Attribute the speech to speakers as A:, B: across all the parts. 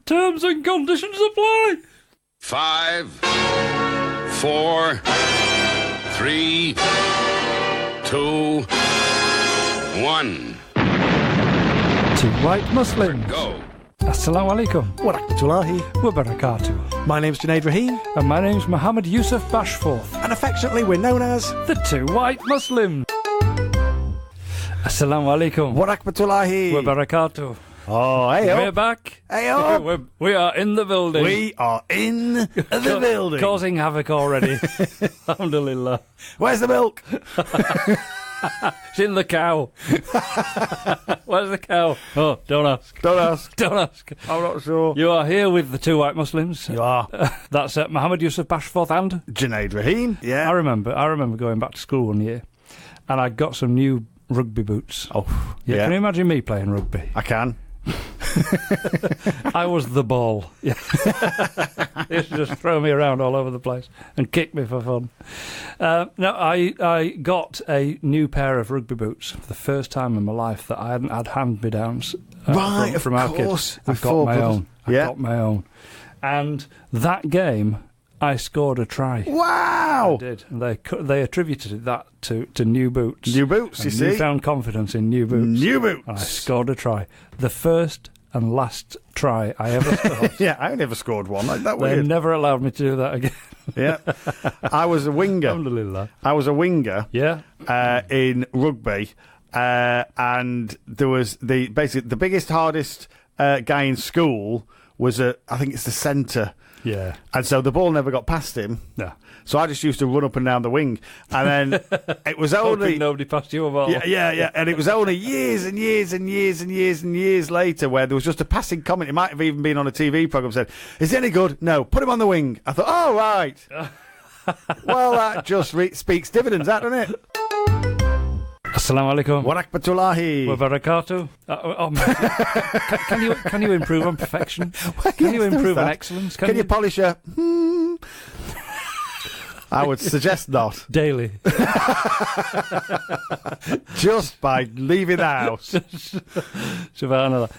A: Terms and conditions apply.
B: 5, 4, 3, 2, 1.
A: Two white Muslims.
B: Go.
A: Assalamu alaikum.
C: Wa rahmatullahi
A: Wa barakatuh.
C: My name's Junaid Rahim,
A: And my name's Mohammed Yusuf Bashforth.
C: and affectionately we're known as
A: The Two White Muslims. Assalamu alaikum.
C: Wa rahmatullahi
A: Wa barakatuh.
C: Oh, hey
A: We're
C: up.
A: back.
C: Hey up.
A: We are in the building.
C: We are in the building.
A: Causing havoc already. Alhamdulillah.
C: Where's the milk?
A: It's in the cow. Where's the cow? Oh, don't ask.
C: Don't ask.
A: Don't ask.
C: I'm not sure.
A: You are here with the Two White Muslims.
C: You are.
A: That's Mohammed Yusuf Bashforth and...
C: Junaid Rahim. Yeah.
A: I remember going back to school one year and I got some new rugby boots.
C: Oh,
A: Yeah,
C: yeah.
A: Can you imagine me playing rugby?
C: I can.
A: I was the ball. Yeah. They used to just throw me around all over the place and kick me for fun. No, I got a new pair of rugby boots for the first time in my life that I hadn't had hand-me-downs
C: Right,
A: from
C: of
A: our
C: course.
A: kids. I
C: With
A: got
C: four
A: my
C: brothers.
A: own.
C: Yeah.
A: I got my own. And that game, I scored a try.
C: Wow.
A: I did. And they attributed that to new boots.
C: New boots,
A: and
C: you see.
A: Newfound confidence in new boots.
C: New boots.
A: And I scored a try. The first and last try I ever scored.
C: Yeah, I never scored one like that.
A: They
C: Weird.
A: never allowed me to do that again.
C: Yeah. I was a winger.
A: Alhamdulillah.
C: I was a winger.
A: Yeah.
C: In rugby, and there was the biggest, hardest guy in school was I think it's the centre,
A: Yeah.
C: and so the ball never got past him.
A: No.
C: So I just used to run up and down the wing, and then it was only
A: Hoping nobody passed you a ball.
C: yeah, and it was only years and years and years and years and years later where there was just a passing comment. It might have even been on a TV program. Said, "Is he any good? No, put him on the wing." I thought, "Oh right." Well, that just speaks dividends, that doesn't it?
A: Assalamu alaikum.
C: Wa rahmatullahi.
A: Wa barakatuh. Can you improve on perfection? Can you improve on excellence?
C: Can you polish a? I would suggest not.
A: Daily.
C: Just by leaving the house.
A: Subhanallah.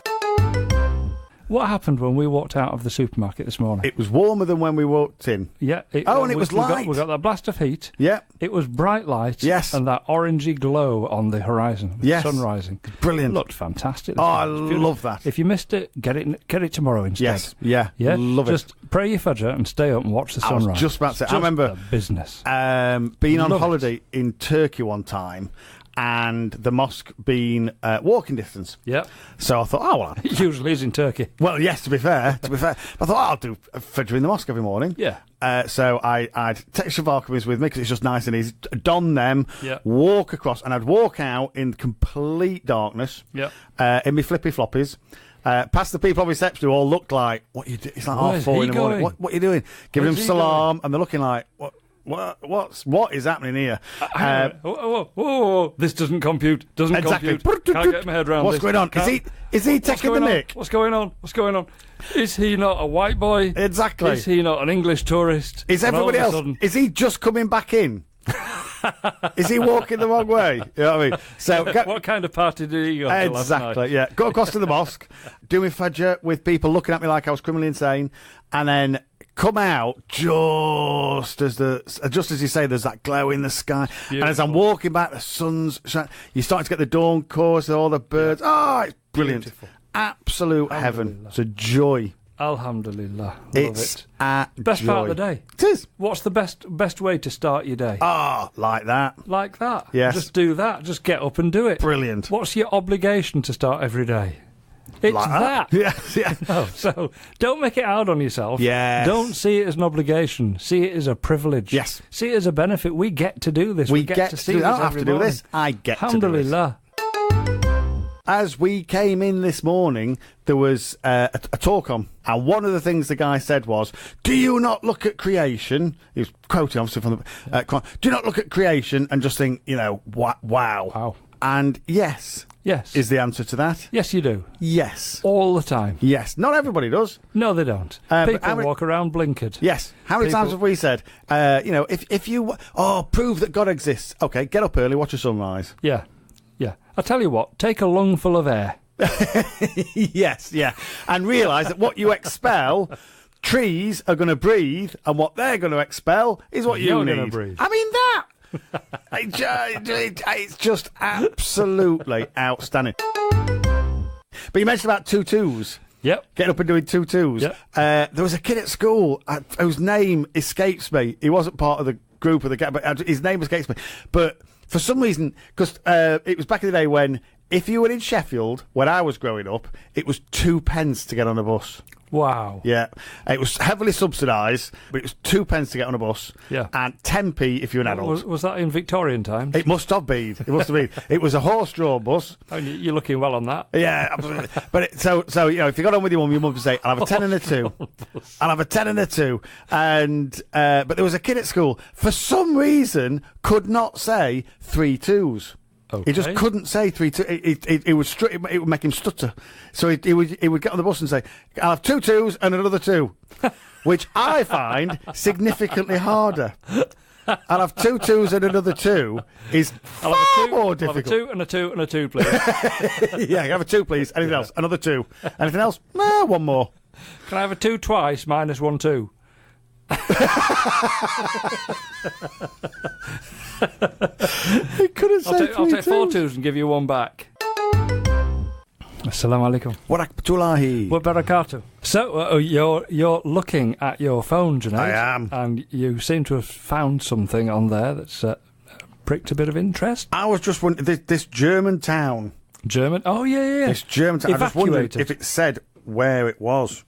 A: What happened when we walked out of the supermarket this morning?
C: It was warmer than when we walked in.
A: Yeah.
C: And it was light.
A: We got that blast of heat.
C: Yeah.
A: It was bright light.
C: Yes.
A: And that orangey glow on the horizon. With
C: Yes.
A: the sun rising.
C: Brilliant.
A: It looked fantastic.
C: Oh, I
A: It was beautiful.
C: love that.
A: If you missed it, get it tomorrow instead.
C: Yes. Yeah.
A: Yeah.
C: Love
A: Just pray your fajr and stay up and watch the
C: I
A: sunrise.
C: was just about to say.
A: It's
C: I remember
A: a business.
C: being on
A: Love
C: holiday in Turkey one time, and the mosque being walking distance.
A: Yeah.
C: So I thought, oh well.
A: It usually is in Turkey.
C: Well, yes, to be fair. I thought, I'll do a fajr in the mosque every morning.
A: Yeah.
C: So I'd take Shavarkamis with me because it's just nice and easy. Don them,
A: Yeah.
C: walk across, and I'd walk out in complete darkness
A: Yeah.
C: in my flippy floppies. Past the people on reception who all looked like, what you do? It's like
A: Where's
C: 4:30
A: he
C: in the morning.
A: going?
C: What are you doing? Giving
A: Where's
C: them
A: he
C: salam, and they're looking like, what is happening here?
A: Whoa. This doesn't compute. Doesn't
C: Exactly.
A: compute. Can't get my head around
C: What's
A: this.
C: going on?
A: Can't-
C: Is he taking the mick?
A: What's going on? Is he not a white boy?
C: Exactly.
A: Is he not an English tourist?
C: Is
A: And all
C: everybody
A: of a
C: else?
A: sudden-
C: Is he just coming back in? Is he walking the wrong way? You know what I mean? So
A: what kind of party did he go to last night?
C: exactly, yeah. Go across to the mosque, do my fajr with people looking at me like I was criminally insane, and then come out just as you say, there's that glow in the sky.
A: Beautiful.
C: And as I'm walking back, the sun's shining. You're starting to get the dawn chorus and all the birds. Oh, it's brilliant.
A: Beautiful.
C: Absolute heaven. It's a joy.
A: Alhamdulillah. Love
C: It's
A: it.
C: a
A: Best
C: joy.
A: part of the day.
C: It is.
A: What's the best way to start your day?
C: Like that.
A: Like that.
C: Yes.
A: Just do that. Just get up and do it.
C: Brilliant.
A: What's your obligation to start every day? It's
C: Like
A: that.
C: Yeah, yeah.
A: No, so don't make it hard on yourself.
C: Yes.
A: Don't see it as an obligation. See it as a privilege.
C: Yes.
A: See it as a benefit. We get to do this.
C: We get
A: to
C: to
A: see
C: do
A: this
C: I don't have
A: every
C: to do
A: morning.
C: this. I get to do this.
A: Alhamdulillah.
C: As we came in this morning, there was a talk on, and one of the things the guy said was, "Do you not look at creation?" He was quoting obviously from the Quran. Do you not look at creation and just think, wow?
A: Wow.
C: And yes,
A: Yes.
C: is the answer to that.
A: Yes, you do.
C: Yes,
A: All the time.
C: yes. Not everybody does.
A: No, they don't.
C: But
A: People
C: how many-
A: walk around blinkered.
C: Yes. How many
A: People-
C: times have we said, if you prove that God exists? Okay, get up early, watch a sunrise.
A: Yeah. Yeah. I tell you what, take a lungful of air
C: Yes, yeah. And realise that what you expel, trees are going to breathe, and what they're going to expel is what
A: You're
C: you
A: gonna
C: need.
A: breathe.
C: I mean, that. It's just absolutely outstanding. But you mentioned about tutus.
A: Yep.
C: Getting up and doing tutus.
A: Yep.
C: There was a kid at school whose name escapes me. He wasn't part of the group of the guy, but his name escapes me. But for some reason, because it was back in the day when, if you were in Sheffield, when I was growing up, it was 2p to get on a bus.
A: Wow.
C: Yeah. It was heavily subsidised, but it was 2p to get on a bus.
A: Yeah.
C: And 10p if you're an adult.
A: Was that in Victorian times?
C: It must have been. It must have been. It was a horse-drawn bus.
A: Oh, you're looking well on that.
C: Yeah, absolutely. But so you know, if you got on with your mum would say, "I'll have a 10 and a 2. I'll have a 10 and a 2." And but there was a kid at school for some reason could not say 3 2s.
A: Okay.
C: He just couldn't say 3 2. It would make him stutter. So he would get on the bus and say, "I'll have 2 2s and another 2," which I find significantly harder. I'll have 2 2s and another 2 is far more difficult.
A: I'll have a 2 and a 2 and a 2, please.
C: Yeah, have a 2, please. Anything else? Another 2. Anything else? No, 1 more.
A: Can I have a 2 twice minus 1 2?
C: He couldn't say
A: I'll take 4
C: 2s.
A: 2s and give you 1 back. Assalamu alaikum.
C: Warakmatullahi.
A: Wa barakatuh. So you're looking at your phone, Junaid.
C: I am.
A: And you seem to have found something on there that's pricked a bit of interest.
C: I was just wondering, this German town.
A: German? Oh, yeah.
C: This German town. I just wondered
A: Evacuated.
C: if it said where it was.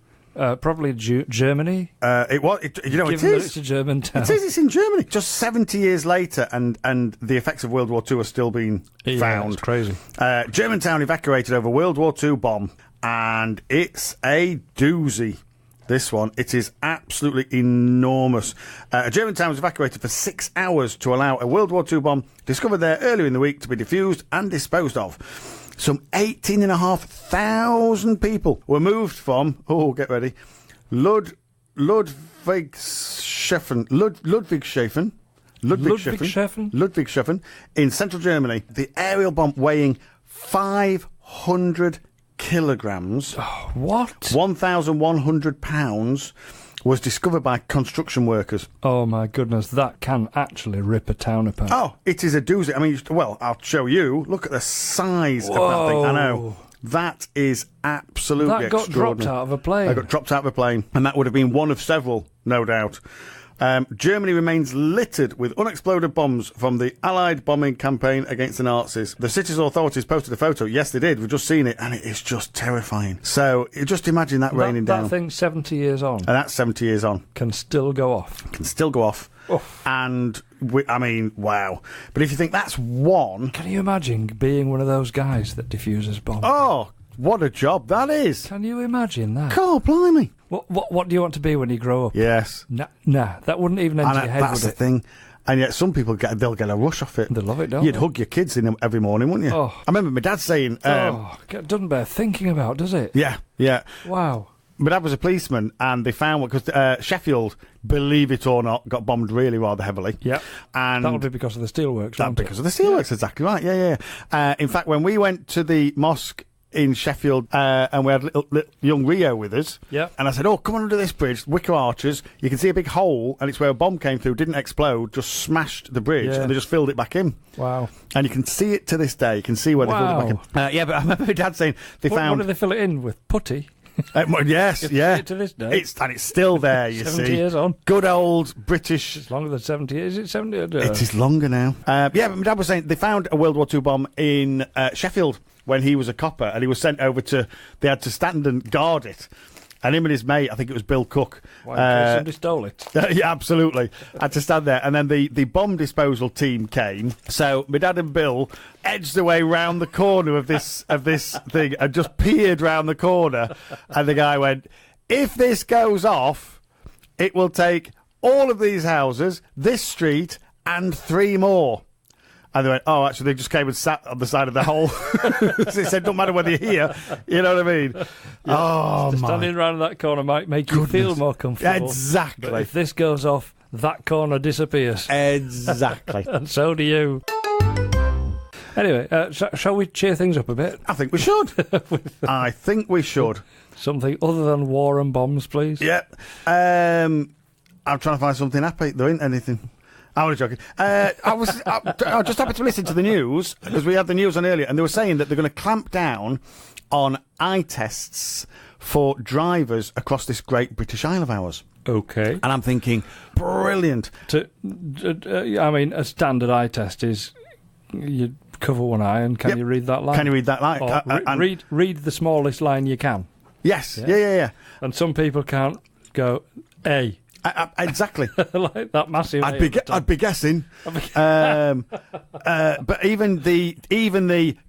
A: Probably Germany.
C: It was. You know, it
A: Given that
C: is.
A: it's a German town.
C: It is. It's in Germany. Just 70 years later, and the effects of World War II are still being found.
A: It's crazy.
C: German town evacuated over World War II bomb, and it's a doozy. This one, it is absolutely enormous. A German town was evacuated for 6 hours to allow a World War II bomb discovered there earlier in the week to be defused and disposed of. Some 18,500 people were moved from, get ready, Ludwigshafen in central Germany. The aerial bomb weighing 500 kilograms,
A: What?
C: 1,100 pounds, was discovered by construction workers.
A: Oh, my goodness. That can actually rip a town apart.
C: Oh, it is a doozy. I mean, well, I'll show you. Look at the size of that thing. I know. That is absolutely
A: That got
C: extraordinary.
A: dropped out of a plane.
C: That got dropped out of a plane. And that would have been one of several, no doubt. Germany remains littered with unexploded bombs from the Allied bombing campaign against the Nazis. The city's authorities posted a photo. Yes, they did. We've just seen it, and it is just terrifying. So just imagine that raining down.
A: That thing 70 years on
C: And that's 70 years on.
A: can still go off.
C: Can still go off.
A: Oof.
C: And, I mean, wow. But if you think that's one...
A: Can you imagine being one of those guys that defuses bombs?
C: Oh, what a job that is.
A: Can you imagine that?
C: God, blimey.
A: What do you want to be when you grow up?
C: Yes.
A: Nah, that wouldn't even enter your head,
C: that's
A: would
C: the
A: it?
C: thing. And yet some people, they'll get a rush off it.
A: They love it, don't
C: You'd
A: they?
C: hug your kids in them every morning, wouldn't you?
A: Oh.
C: I remember my dad saying...
A: it doesn't bear thinking about, does it?
C: Yeah.
A: Wow.
C: My dad was a policeman, and they found... Because Sheffield, believe it or not, got bombed really rather heavily.
A: Yep.
C: And
A: That would be because of the steelworks,
C: that
A: wouldn't it?
C: because of the steelworks, exactly right. Yeah. In fact, when we went to the mosque in Sheffield, and we had little young Rio with us.
A: Yeah.
C: And I said, come on under this bridge, Wicker Arches. You can see a big hole, and it's where a bomb came through, didn't explode, just smashed the bridge,
A: Yeah.
C: and they just filled it back in.
A: Wow.
C: And you can see it to this day. You can see where they filled it back in. Yeah, but I remember my dad saying they
A: What
C: found...
A: did they fill it in with? Putty?
C: Yes,
A: You
C: yeah.
A: see it to this day.
C: It's still there, you
A: 70
C: see.
A: years on.
C: Good old British...
A: It's longer than 70 years. Is it 70?
C: It is longer now. But my dad was saying they found a World War II bomb in Sheffield when he was a copper, and he was sent over to... They had to stand and guard it. And him and his mate, I think it was Bill Cook.
A: Why, in case somebody stole it?
C: Yeah, absolutely. Had to stand there. And then the bomb disposal team came. So my dad and Bill edged their way round the corner of this thing and just peered round the corner. And the guy went, if this goes off, it will take all of these houses, this street, and 3 more. And they went, actually, they just came and sat on the side of the hole. They said, don't matter whether you're here. You know what I mean?
A: Yeah,
C: Oh, my.
A: standing around that corner might make you feel more comfortable.
C: Exactly.
A: But if this goes off, that corner disappears.
C: Exactly.
A: And so do you. Anyway, shall we cheer things up a bit?
C: I think we should. I think we should.
A: Something other than war and bombs, please.
C: Yeah. I'm trying to find something happy. There ain't anything. I was joking. I was just happy to listen to the news, because we had the news on earlier, and they were saying that they're going to clamp down on eye tests for drivers across this great British Isle of ours.
A: Okay.
C: And I'm thinking, brilliant.
A: I mean, a standard eye test is you cover one eye and can you read that line?
C: Can you read that line?
A: Or read the smallest line you can.
C: Yes. Yeah.
A: And some people can't go A.
C: Exactly.
A: Like that massive.
C: I'd be guessing. But even the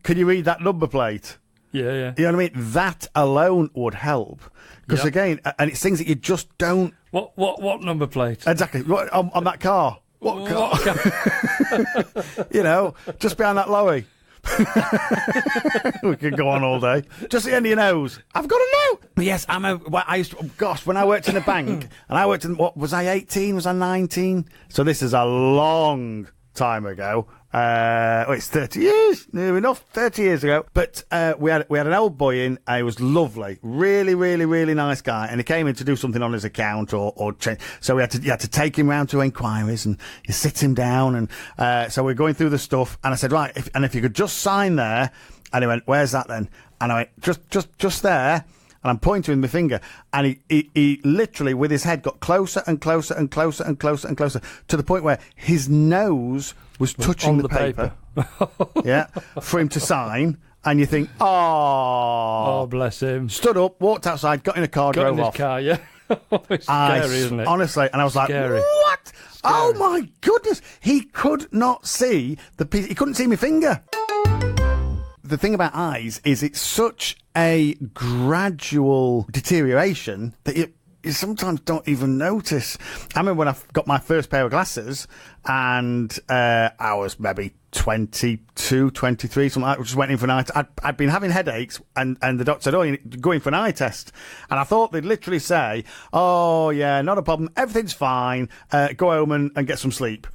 C: can you read that number plate?
A: Yeah.
C: You know what I mean? That alone would help. Because again, and it's things that you just don't.
A: What number plate?
C: Exactly. On that car. What car? You know, just behind that lorry. We could go on all day. Just the end of your nose. I've got to know. But yes, I used to, when I worked in a bank, and I worked in, what, was I 18? Was I 19? So this is a long time ago. It's 30 years, near enough, 30 years ago. But we had an old boy in, and he was lovely, really, really, really nice guy. And he came in to do something on his account or change. So you had to take him round to inquiries, and you sit him down. And so we're going through the stuff. And I said, right, if you could just sign there. And he went, where's that then? And I went, just there. And I'm pointing with my finger, and he literally, with his head, got closer and closer and closer and closer and closer, to the point where his nose was touching the paper. Yeah, for him to sign. And you think, oh,
A: bless him.
C: Stood up, walked outside, got in a car, drove off.
A: Car, yeah. It's scary, isn't it?
C: Honestly, and I was like, what? Scary. Oh my goodness! He could not see the piece. He couldn't see my finger. The thing about eyes is it's such a gradual deterioration that you sometimes don't even notice. I remember when I got my first pair of glasses, and I was maybe 22, 23, something like that. I just went in for an eye test. I'd been having headaches, and the doctor said, you're going for an eye test. And I thought they'd literally say, oh, yeah, not a problem. Everything's fine. Go home and get some sleep.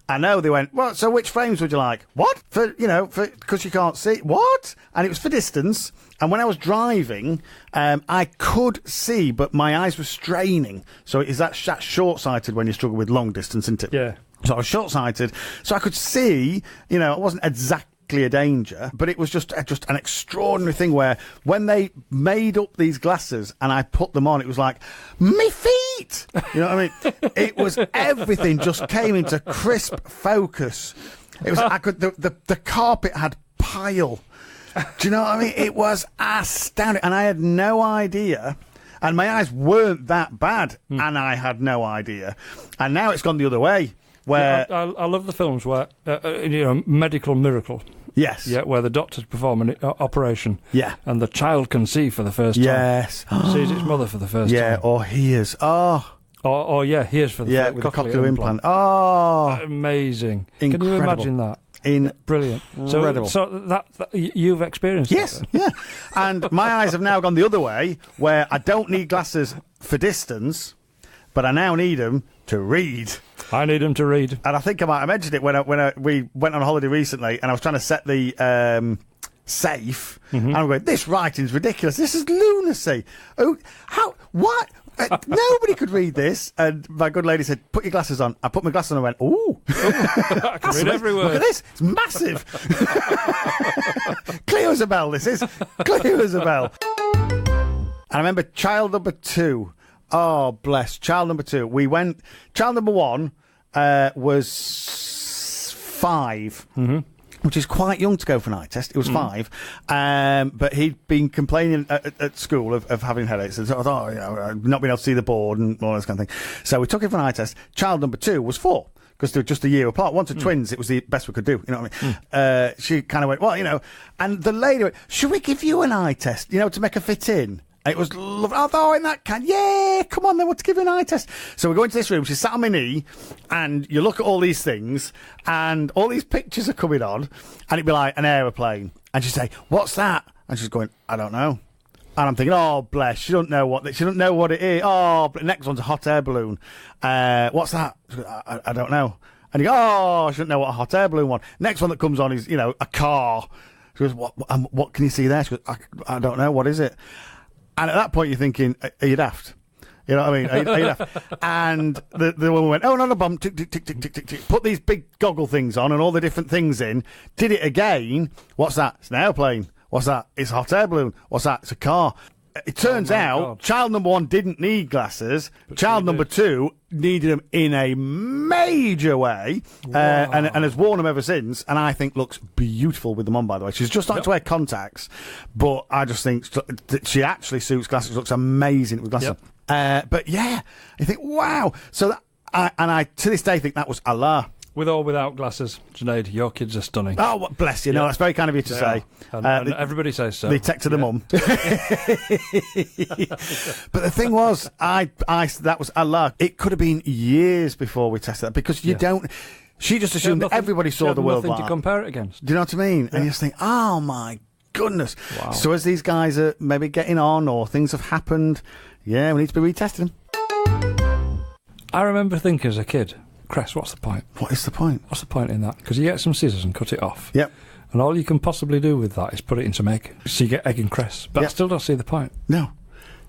C: I know they went, well, so which frames would you like? What? Because you can't see. What? And it was for distance. And when I was driving, I could see, but my eyes were straining. So is that short-sighted when you struggle with long distance, isn't it?
A: Yeah.
C: So I was short-sighted. So I could see, it wasn't exactly a danger, but it was just an extraordinary thing where when they made up these glasses and I put them on, it was like, me feet! You know what I mean? It was, everything just came into crisp focus. It was, the carpet had pile. Do you know what I mean? It was astounding. And I had no idea. And my eyes weren't that bad. And I had no idea. And now it's gone the other way. Where
A: I love the films where, medical miracle.
C: Yes.
A: Yeah, where the doctors perform an operation.
C: Yeah.
A: And the child can see for the first time.
C: Yes.
A: Sees its mother for the first time.
C: Yeah, or hears. Oh.
A: Hears for the first time.
C: With the cochlear implant. Oh.
A: Amazing.
C: Incredible.
A: Can you imagine that?
C: Brilliant.
A: So that you've experienced
C: yes,
A: that?
C: Yeah. And my eyes have now gone the other way, where I don't need glasses for distance, but I now need them to read.
A: I need them to read.
C: And I think I might have mentioned it when we went on holiday recently, and I was trying to set the safe, and I'm going, this writing's ridiculous. This is lunacy. Oh, how? What? Nobody could read this. And my good lady said, put your glasses on. I put my glasses on and went, ooh.
A: I can read every word.
C: Look at this. It's massive. Clear as a bell, this is. Clear as a bell. And I remember child number 2. Oh, bless. Child number 2. Child number 1 was 5. Mm-hmm. Which is quite young to go for an eye test. It was 5. But he'd been complaining at school of having headaches. And so I thought, not being able to see the board and all this kind of thing. So we took him for an eye test. Child number 2 was 4. Because they were just a year apart. Once twins, it was the best we could do. You know what I mean? She kind of went, well, and the lady went, should we give you an eye test, to make her fit in? It was lovely. Oh, in that can. Yeah, come on then, we'll give you an eye test. So we go into this room, she's sat on my knee, and you look at all these things, and all these pictures are coming on, and it'd be like an aeroplane. And she'd say, what's that? And she's going, I don't know. And I'm thinking, oh, bless, she doesn't know what it is. Oh, but next one's a hot air balloon. What's that? I don't know. And you go, oh, I shouldn't know what a hot air balloon was. Next one that comes on is, a car. She goes, what can you see there? She goes, I don't know, what is it? And at that point you're thinking, are you daft? You know what I mean? Are you daft? And the woman went, oh, not a bomb, tick, tick, tick, tick, tick, tick, tick. Put these big goggle things on and all the different things in. Did it again. What's that? It's an airplane. What's that? It's a hot air balloon. What's that? It's a car. It turns out
A: God.
C: child number 1 didn't need glasses. Child number 2 needed them in a major way, and has worn them ever since. And I think looks beautiful with them on. By the way, she's just starting to wear contacts, but I just think that she actually suits glasses. Looks amazing with glasses. But yeah, I think wow. So I to this day think that was Allah.
A: With or without glasses, Junaid, your kids are stunning.
C: Oh, bless you. No, that's very kind of you to say.
A: And everybody says so.
C: They take to the mum. But the thing was, that was Allah. It could have been years before we tested that because you don't. She just assumed that everybody saw the world like
A: nothing to compare it against.
C: Do you know what I mean? And you just think, oh my goodness.
A: Wow.
C: So as these guys are maybe getting on or things have happened, we need to be retesting them.
A: I remember thinking as a kid, Cress, what's the point?
C: What is the point?
A: What's the point in that? Because you get some scissors and cut it off.
C: Yep.
A: And all you can possibly do with that is put it in some egg. So you get egg and cress. But I still don't see the point.
C: No.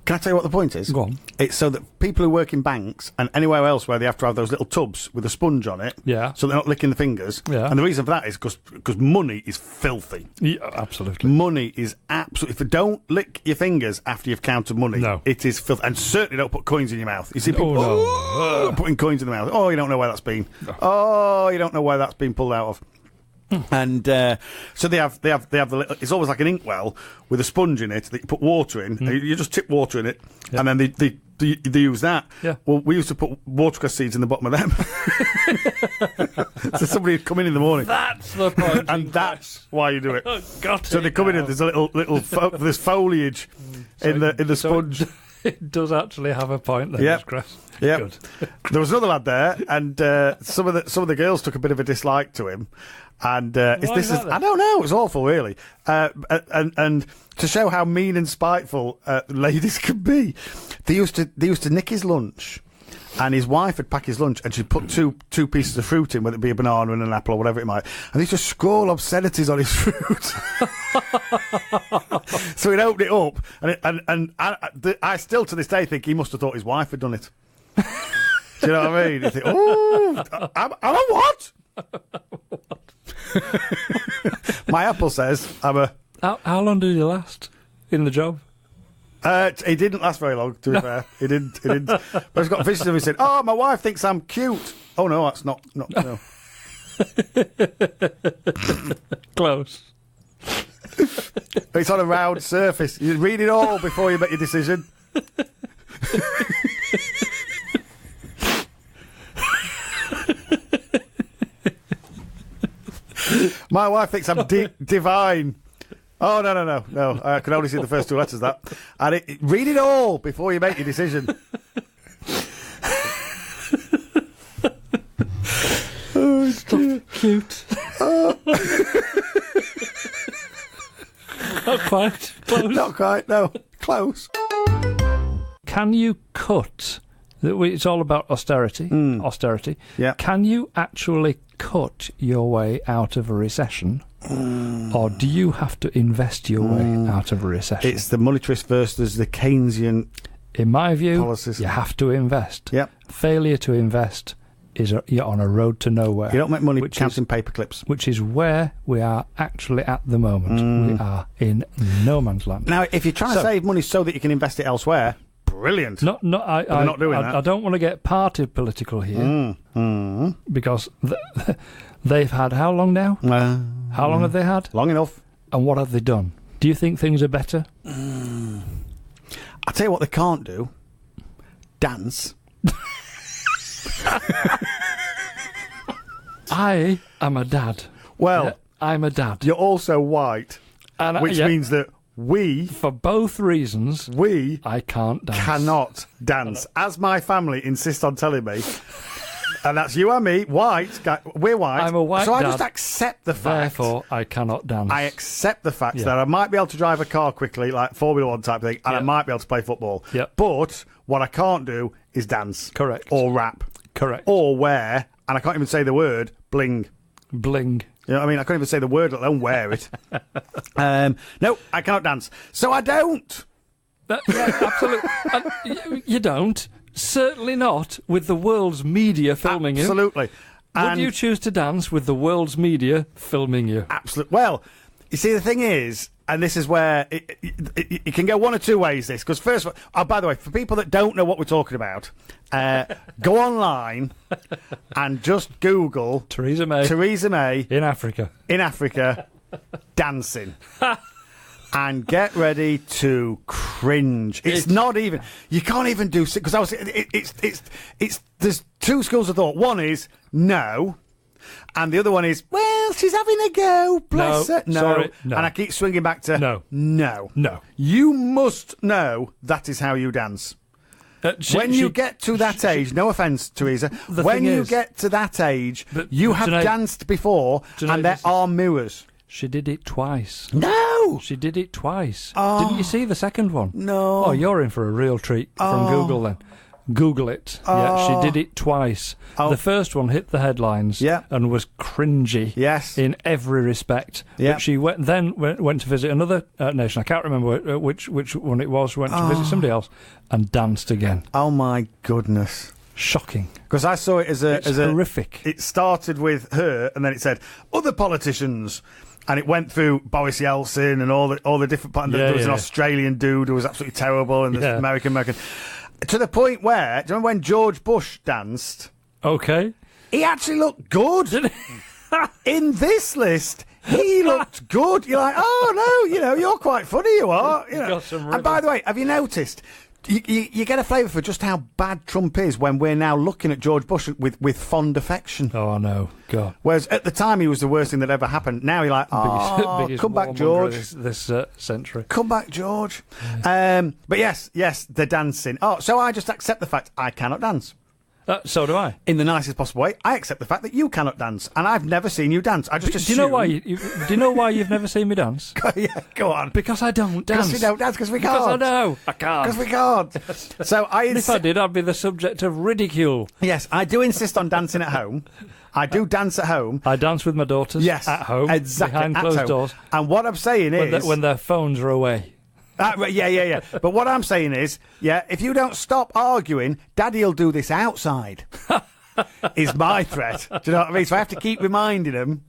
C: Can I tell you what the point is?
A: Go on.
C: It's so that people who work in banks and anywhere else where they have to have those little tubs with a sponge on it, so they're not licking the fingers.
A: Yeah.
C: And the reason for that is because money is filthy.
A: Yeah, absolutely.
C: Money is absolutely... If you don't lick your fingers after you've counted money, it is filthy. And certainly don't put coins in your mouth. You see people putting coins in the mouth. Oh, you don't know where that's been. No. Oh, you don't know where that's been pulled out of. And so they have the little, it's almost like an inkwell with a sponge in it that you put water in. You just tip water in it, and then they use that. Yeah. Well, we used to put watercress seeds in the bottom of them. So somebody would come in the morning.
A: That's the point,
C: and that's why you do it.
A: Got
C: so they come in and there's a little there's foliage in the sponge.
A: It does actually have a point there.
C: Yeah. Yeah.
A: Good.
C: There was another lad there, and some of the girls took a bit of a dislike to him. And I don't know. It was awful, really. And to show how mean and spiteful ladies can be, they used to nick his lunch, and his wife would pack his lunch, and she'd put two pieces of fruit in, whether it be a banana and an apple or whatever it might, and they used to scroll obscenities on his fruit. So he'd open it up, and I still to this day think he must have thought his wife had done it. Do you know what I mean? You think, oh, I'm a what? My apple says I'm a...
A: How long did you last in the job?
C: He didn't last very long, to be fair. He didn't. But he's got visitors and he said, oh, my wife thinks I'm cute. Oh, no, that's not no.
A: Close.
C: It's on a round surface. You read it all before you make your decision. My wife thinks I'm divine. Oh, no. I can only see the first two letters of that. And read it all before you make your decision. Oh,
A: stop. Cute. Not quite. Close.
C: Not quite, no. Close.
A: Can you cut... It's all about austerity. Austerity.
C: Yeah.
A: Can you actually cut your way out of a recession, or do you have to invest your way out of a recession?
C: It's the monetarist versus the Keynesian.
A: In my view,
C: policies.
A: You have to invest.
C: Yep.
A: Failure to invest is you're on a road to nowhere.
C: You don't make money counting paper clips.
A: Which is where we are actually at the moment. We are in no man's land.
C: Now, if you're trying to save money so that you can invest it elsewhere, brilliant.
A: I'm not doing that. I don't want to get party political here because they've had how long now? How long have they had?
C: Long enough.
A: And what have they done? Do you think things are better?
C: I'll tell you what they can't do. Dance.
A: I am a dad.
C: Well,
A: I'm a dad.
C: You're also white, which means that
A: for both reasons, I can't dance.
C: Cannot dance. As my family insist on telling me, and that's you and me, white, we're white.
A: I'm a white
C: so
A: dad.
C: I just accept the fact.
A: Therefore, I cannot dance.
C: I accept the fact that I might be able to drive a car quickly, like Formula 1 type thing, and I might be able to play football.
A: Yep.
C: But what I can't do is dance.
A: Correct.
C: Or rap.
A: Correct.
C: Or wear and I can't even say the word bling.
A: Bling.
C: You know what I mean? I can't even say the word, let alone wear it. No, I cannot dance. So I don't.
A: Yeah, absolutely. You don't. Certainly not with the world's media filming you.
C: Absolutely.
A: Would you choose to dance with the world's media filming you?
C: Absolutely. Well, you see, the thing is, and this is where it can go one or two ways, this. Because first of all, oh, by the way, for people that don't know what we're talking about, go online and just Google
A: Theresa May in Africa
C: dancing. And get ready to cringe. It's not even. You can't even do because I was. It's. There's two schools of thought. One is no, and the other one is well, she's having a go. Bless her. No,
A: sorry, no.
C: And I keep swinging back to
A: no.
C: You must know that is how you dance. When you get to that age, no offence, Theresa, when you get to that age, you have danced before, and there are mirrors.
A: She did it twice.
C: No!
A: She did it twice.
C: Oh.
A: Didn't you see the second one?
C: No.
A: Oh, you're in for a real treat from Google then. Google it.
C: Oh.
A: Yeah, she did it twice.
C: Oh.
A: The first one hit the headlines and was cringy in every respect.
C: Yeah.
A: But she went to visit another nation. I can't remember which one it was. She went to visit somebody else and danced again.
C: Oh, my goodness.
A: Shocking.
C: Because I saw it as
A: horrific.
C: It started with her, and then it said other politicians, and it went through Boris Yeltsin and all the different. There was an Australian dude who was absolutely terrible, and the American. To the point where, do you remember when George Bush danced?
A: Okay.
C: He actually looked good.
A: Did he?
C: In this list, he looked good. You're like, oh no, you're quite funny. You are. And by the way, have you noticed? You get a flavour for just how bad Trump is when we're now looking at George Bush with fond affection.
A: Oh, I know. God.
C: Whereas at the time he was the worst thing that ever happened. Now you're like,
A: biggest
C: come back, George.
A: This century.
C: Come back, George. But yes, the dancing. Oh, so I just accept the fact I cannot dance.
A: So do I.
C: In the nicest possible way, I accept the fact that you cannot dance, and I've never seen you dance. I just assume.
A: Do you know why you've never seen me dance?
C: Yeah, go on.
A: Because I don't dance.
C: Because we don't dance. Because we can't.
A: Because I know I can't.
C: Because we can't. So
A: if I did, I'd be the subject of ridicule.
C: Yes, I do insist on dancing at home. I do dance at home.
A: I dance with my daughters.
C: Yes,
A: at home.
C: Exactly.
A: Behind closed doors.
C: And what I'm saying is
A: when their phones are away.
C: Yeah. But what I'm saying is, if you don't stop arguing, Daddy'll do this outside. Is my threat. Do you know what I mean? So I have to keep reminding him.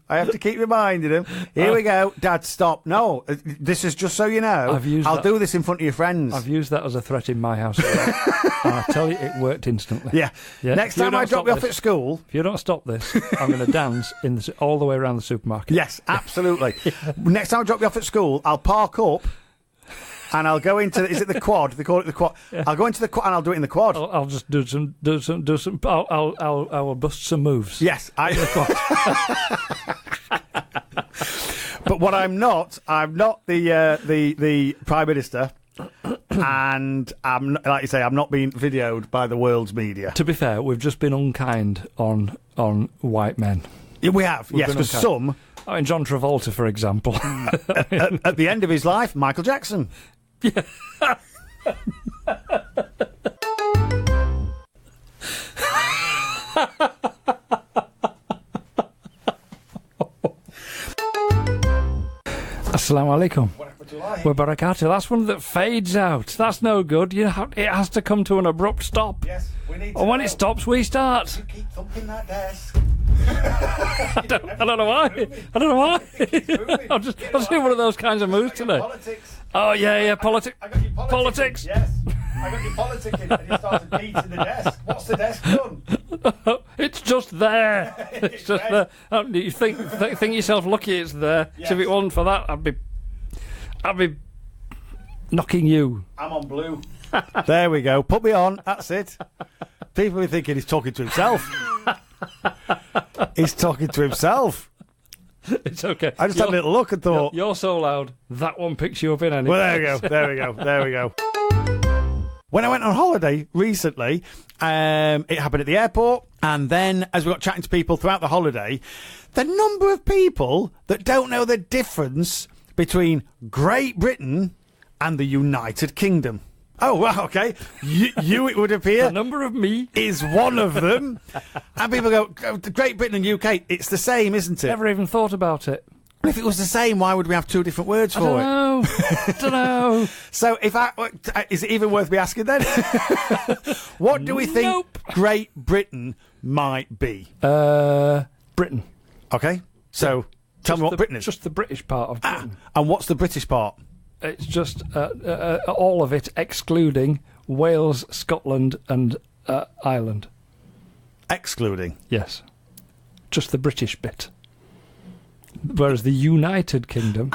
C: Here we go. Dad, stop. No, this is just so you know. I'll do this in front of your friends.
A: I've used that as a threat in my house. And I tell you, it worked instantly.
C: Yeah. Next time I drop you off at school.
A: If you don't stop this, I'm going to dance all the way around the supermarket.
C: Yes, absolutely. Next time I drop you off at school, I'll park up. And I'll go into is it the quad? They call it the quad. Yeah. I'll go into the quad and I'll do it in the quad.
A: I'll just do some. I will bust some moves.
C: Yes, the quad. But what I'm not the Prime Minister, and I'm like you say, I'm not being videoed by the world's media.
A: To be fair, we've just been unkind on white men.
C: Yeah, we have, yes, because some.
A: I mean, John Travolta, for example.
C: At the end of his life, Michael Jackson.
A: Yeah. Assalamu alaikum. Wa barakatuh. That's one that fades out. That's no good. It has to come to an abrupt stop.
C: Yes, we need to.
A: And when it stops, we start.
C: You keep thumping that desk.
A: I don't know why. I'm doing one of those kinds of moves today.
C: Politics.
A: Oh yeah, politics.
C: I got your politics. Yes, I got your politicking, and you started beating the desk. What's the desk done?
A: It's just there. It's just there. You think yourself lucky it's there. Yes. If it wasn't for that, I'd be knocking you.
C: I'm on blue. There we go. Put me on. That's it. People will be thinking he's talking to himself. He's talking to himself.
A: It's okay.
C: I just had a little look and thought...
A: You're so loud, that one picks you up in any.
C: Well, there we go. When I went on holiday recently, it happened at the airport, and then as we got chatting to people throughout the holiday, the number of people that don't know the difference between Great Britain and the United Kingdom. Oh, well, okay. You, it would appear,
A: The number of me.
C: is one of them. And people go, Great Britain and UK, it's the same, isn't it?
A: Never even thought about it.
C: If it was the same, why would we have two different words
A: I
C: for it?
A: don't know.
C: So is it even worth me asking then? What do we think
A: Nope.
C: Great Britain might be?
A: Britain.
C: Okay, so tell me what Britain is.
A: Just the British part of Britain.
C: And what's the British part?
A: It's just all of it, excluding Wales, Scotland, and Ireland.
C: Excluding.
A: Yes. Just the British bit. Whereas the United Kingdom...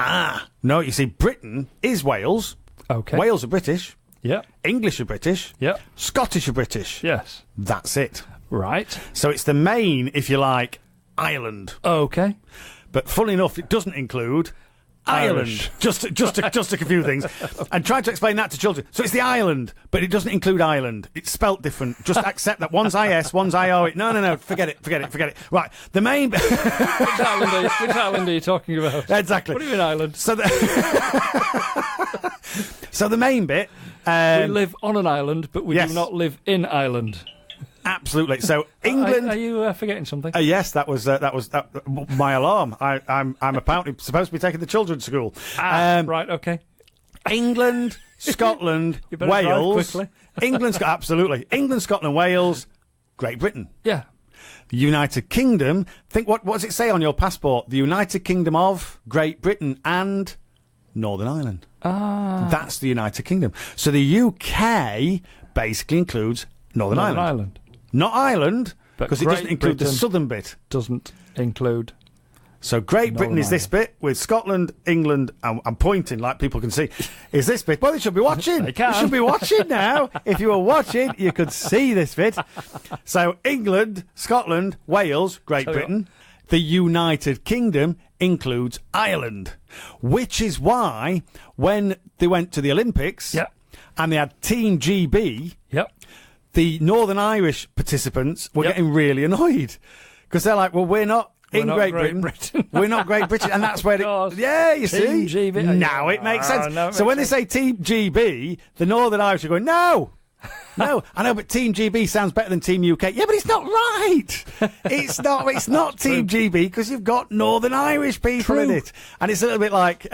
C: No, you see, Britain is Wales.
A: Okay.
C: Wales are British.
A: Yeah.
C: English are British.
A: Yeah.
C: Scottish are British.
A: Yes.
C: That's it.
A: Right.
C: So it's the main, if you like, Ireland.
A: Okay.
C: But funnily enough, it doesn't include Ireland.
A: Irish.
C: Just to confuse things. And trying to explain that to children. So it's the island, but it doesn't include Ireland. It's spelt different. Just accept that one's IS, one's IO. No. Forget it. Right. The main...
A: Which island are you talking about?
C: Exactly.
A: What do you mean island?
C: So the main bit...
A: we live on an island, but we
C: yes.
A: do not live in Ireland.
C: Absolutely. So England...
A: Are you forgetting something?
C: Yes, that was my alarm. I'm apparently supposed to be taking the children to school.
A: Right, okay.
C: England, Scotland,
A: You better drive
C: Wales.
A: quickly.
C: Absolutely. England, Scotland, Wales, Great Britain.
A: Yeah.
C: The United Kingdom. Think what does it say on your passport? The United Kingdom of Great Britain and Northern Ireland. That's the United Kingdom. So the UK basically includes Northern Ireland. Not Ireland,
A: But
C: because it
A: Great
C: doesn't include the
A: Britain
C: southern bit.
A: Doesn't include.
C: So Great Britain is this bit, with Scotland, England, and I'm pointing like people can see, is this bit. Well, they should be watching.
A: They can.
C: They should be watching now. If you were watching, you could see this bit. So England, Scotland, Wales, Great Britain. The United Kingdom includes Ireland, which is why when they went to the Olympics and they had Team GB, the Northern Irish participants were getting really annoyed because they're like, well, we're not Great Britain. We're not Great Britain. And that's where you
A: Team
C: see.
A: GB.
C: Now it makes sense.
A: No, it
C: so
A: makes
C: when
A: sense.
C: they say Team GB, the Northern Irish are going, no, I know, but Team GB sounds better than Team UK. Yeah, but it's not right. It's not Team GB because you've got Northern Irish people in it. And it's a little bit like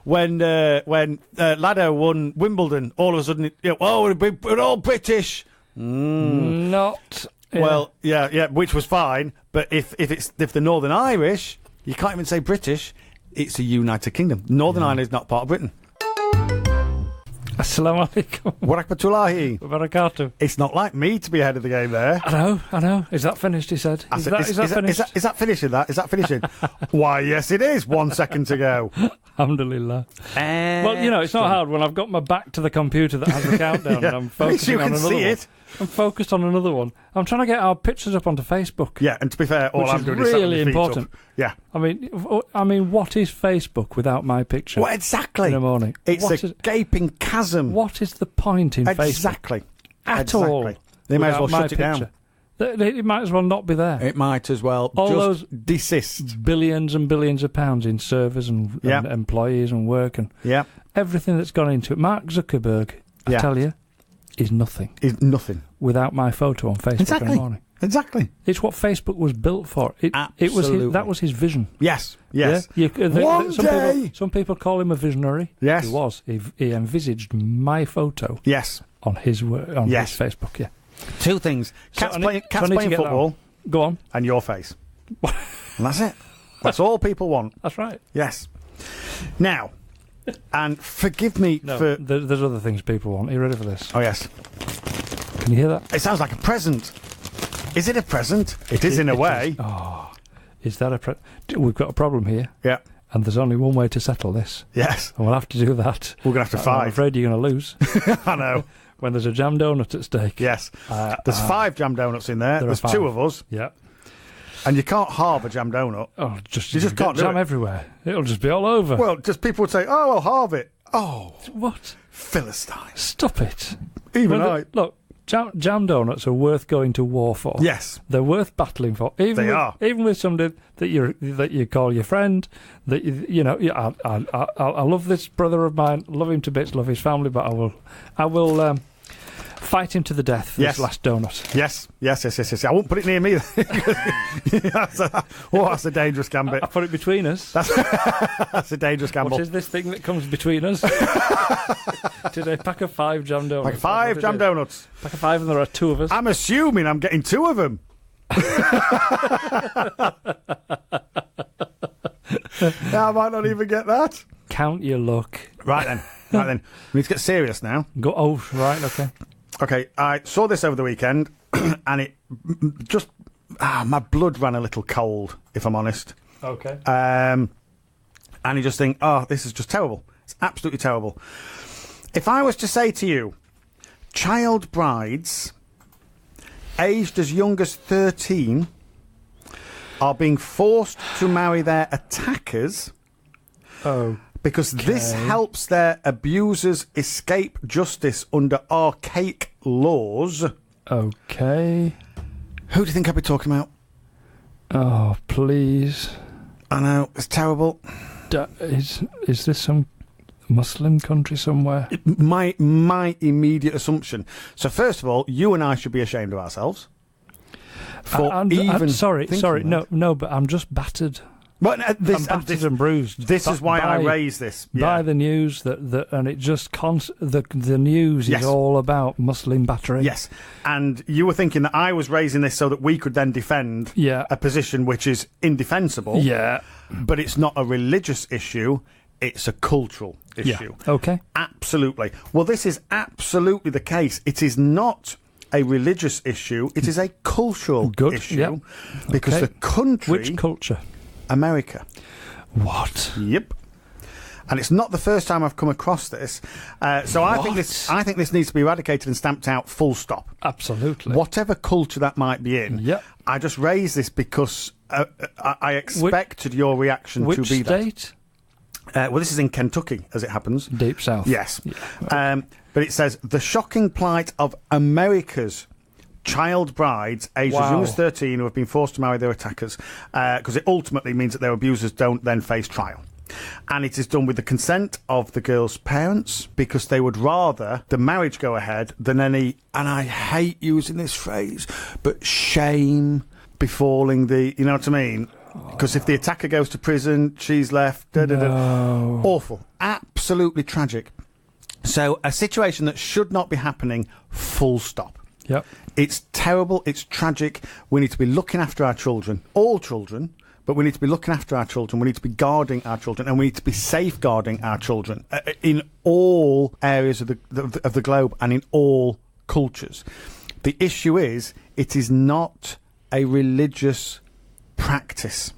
C: when Lado won Wimbledon, all of a sudden, we're all British.
A: Not.
C: Well, yeah, which was fine. But if the Northern Irish, you can't even say British. It's a United Kingdom. Northern Ireland is not part of Britain.
A: Assalamu alaikum.
C: Warakmatullahi.
A: Barakatuh.
C: It's not like me to be ahead of the game there.
A: I know. Is that finished, he said? Is that finished?
C: Is that finishing that? Is that finishing? Why, yes, it is. 1 second to go.
A: Alhamdulillah. Well, it's not hard when I've got my back to the computer that has the countdown and I'm focusing on another one. I'm focused on another one. I'm trying to get our pictures up onto Facebook.
C: Yeah, and to be fair, all I'm doing is
A: really important.
C: Yeah.
A: I mean, what is Facebook without my picture?
C: Well, exactly.
A: In the morning.
C: It's a gaping chasm.
A: What is the point in Facebook?
C: Exactly.
A: At all.
C: They may as well
A: without
C: shut it down.
A: It might as well not be there.
C: It might as well
A: all
C: just
A: those
C: desist.
A: Billions and billions of pounds in servers and employees and work and everything that's gone into it. Mark Zuckerberg, I tell you, is nothing.
C: Is nothing.
A: Without my photo on Facebook in the morning.
C: Exactly.
A: It's what Facebook was built for.
C: Absolutely.
A: That was his vision.
C: Yes.
A: Some people call him a visionary.
C: Yes.
A: He was. He envisaged my photo.
C: Yes.
A: On his his Facebook. Yeah.
C: Two things: cats playing football.
A: Go on.
C: And your face. And that's it. That's all people want.
A: That's right.
C: Yes. Now, and forgive me for...
A: There's other things people want. Are you ready for this?
C: Oh, yes.
A: Can you hear that?
C: It sounds like a present. Is it a present? It is in a way.
A: Is that a present? We've got a problem here.
C: Yeah.
A: And there's only one way to settle this.
C: Yes.
A: And we'll have to do that.
C: We're going to have to fight.
A: I'm afraid you're going to lose.
C: I know.
A: When there's a jam donut at stake.
C: Yes. There's 5 jam donuts in there. There's 2 of us.
A: Yeah.
C: And you can't halve a jam donut.
A: Oh,
C: you just can't do
A: jam
C: it.
A: everywhere. It'll just be all over.
C: Well, just people would say, "Oh, I'll halve it." Oh,
A: what?
C: Philistine!
A: Stop it.
C: Look,
A: jam donuts are worth going to war for.
C: Yes.
A: They're worth battling for. Even
C: They
A: with,
C: are.
A: Even with somebody that you call your friend. That I love this brother of mine. Love him to bits. Love his family. But I will fight him to the death.
C: Yes.
A: This last donut.
C: Yes. I won't put it near me. That's a dangerous gambit.
A: I put it between us.
C: That's a dangerous gamble.
A: What is this thing that comes between us? Today, pack of 5 jam donuts.
C: Like 5 jam donuts.
A: Pack of 5, and there are 2 of us.
C: I'm assuming I'm getting 2 of them. I might not even get that.
A: Count your luck.
C: Right then. We need to get serious now.
A: Go. Oh, right. Okay.
C: Okay, I saw this over the weekend, and it just my blood ran a little cold, if I'm honest.
A: Okay.
C: And you just think, oh, this is just terrible. It's absolutely terrible. If I was to say to you, child brides aged as young as 13 are being forced to marry their attackers because this helps their abusers escape justice under archaic laws.
A: Okay.
C: Who do you think I'd be talking about?
A: Oh, please.
C: I know, it's terrible.
A: Is this some Muslim country somewhere?
C: My immediate assumption. So first of all, you and I should be ashamed of ourselves.
A: Sorry, no, but I'm just battered.
C: But
A: I'm battered and bruised.
C: This is why I raise this.
A: By the news and it just the news is all about Muslim battering.
C: Yes, and you were thinking that I was raising this so that we could then defend a position which is indefensible.
A: Yeah,
C: but it's not a religious issue; it's a cultural issue.
A: Yeah. Okay,
C: absolutely. Well, this is absolutely the case. It is not a religious issue; it is a cultural issue because the country.
A: Which culture?
C: America.
A: What?
C: Yep. And it's not the first time I've come across this. So I think this needs to be eradicated and stamped out. Full stop.
A: Absolutely.
C: Whatever culture that might be in.
A: Yep.
C: I just raised this because I expected your reaction to be
A: Which state?
C: Well, this is in Kentucky, as it happens.
A: Deep South.
C: Yes.
A: Yeah, okay.
C: But it says the shocking plight of America's child brides aged as young as 13 who have been forced to marry their attackers, because it ultimately means that their abusers don't then face trial. And it is done with the consent of the girl's parents because they would rather the marriage go ahead than any, and I hate using this phrase, but shame befalling the, you know what I mean? Because if the attacker goes to prison, she's left.
A: No.
C: Awful. Absolutely tragic. So a situation that should not be happening, full stop.
A: Yep.
C: It's terrible. It's tragic. We need to be looking after our children, all children, but we need to be looking after our children. We need to be guarding our children, and we need to be safeguarding our children in all areas of the globe and in all cultures. The issue is, it is not a religious practice.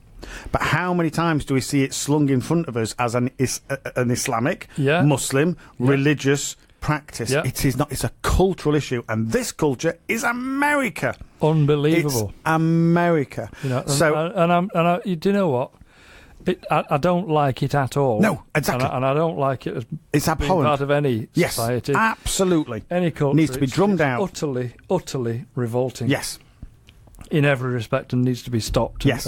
C: But how many times do we see it slung in front of us as an Islamic, Muslim, religious practice? It is not. It's a cultural issue, and this culture is America.
A: Unbelievable.
C: It's America.
A: You know, do you know what? I don't like it at all.
C: No, exactly.
A: And I don't like it as
C: it's
A: being
C: abhorrent.
A: part of any society.
C: Yes, absolutely.
A: Any culture
C: needs to be drummed out.
A: Utterly revolting.
C: Yes.
A: In every respect, and needs to be stopped.
C: Yes.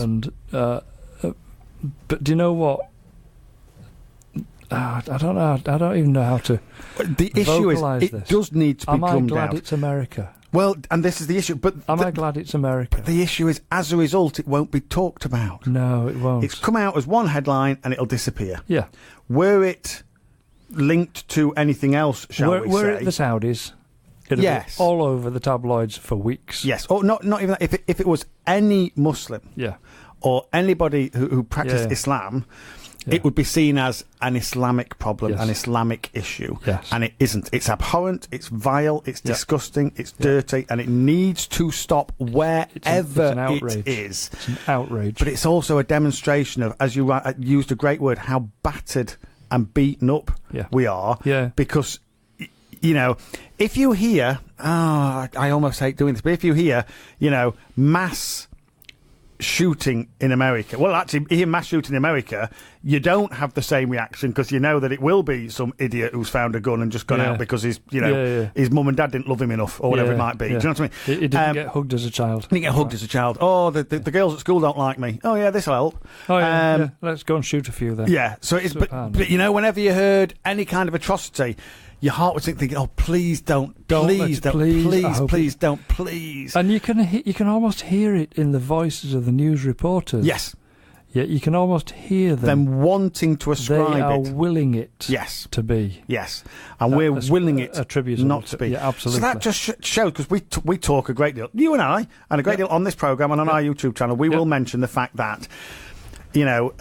A: But do you know what? I don't know. I don't even know how to.
C: The issue is, it does need to be drummed out. Am I
A: glad it's America?
C: Well, and this is the issue. But
A: am I glad it's America?
C: But the issue is, as a result, it won't be talked about.
A: No, it won't.
C: It's come out as one headline and it'll disappear.
A: Yeah.
C: Were it linked to anything else, shall we say?
A: Were it the Saudis? It'd be all over the tabloids for weeks.
C: Yes. Or not even that. If it was any Muslim, or anybody who practiced Islam, it would be seen as an Islamic problem, an Islamic issue.
A: Yes.
C: And it isn't. It's abhorrent, it's vile, it's disgusting, it's dirty, and it needs to stop wherever it is.
A: It's an outrage.
C: But it's also a demonstration of, as you used a great word, how battered and beaten up we are.
A: Yeah.
C: Because, you know, if you hear, I almost hate doing this, but if you hear, you know, mass shooting in America. Well, actually, hear mass shooting in America, you don't have the same reaction because you know that it will be some idiot who's found a gun and just gone out because his mum and dad didn't love him enough or whatever it might be. Do you know what I mean?
A: He didn't get hugged as a child.
C: Didn't get hugged as a child. Oh, the girls at school don't like me. Oh yeah, this'll help.
A: Oh yeah, let's go and shoot a few then.
C: Yeah. So it's but you know, whenever you heard any kind of atrocity, your heart was thinking, "Oh, please don't, please don't, please don't."
A: And you can almost hear it in the voices of the news reporters.
C: Yes.
A: Yeah, you can almost hear
C: them wanting to ascribe it.
A: They are willing it.
C: Yes.
A: To be.
C: Yes. And we're willing it not to be.
A: Yeah, absolutely.
C: So that just shows, because we talk a great deal, you and I, and a great deal on this programme and on our YouTube channel. We will mention the fact that, you know,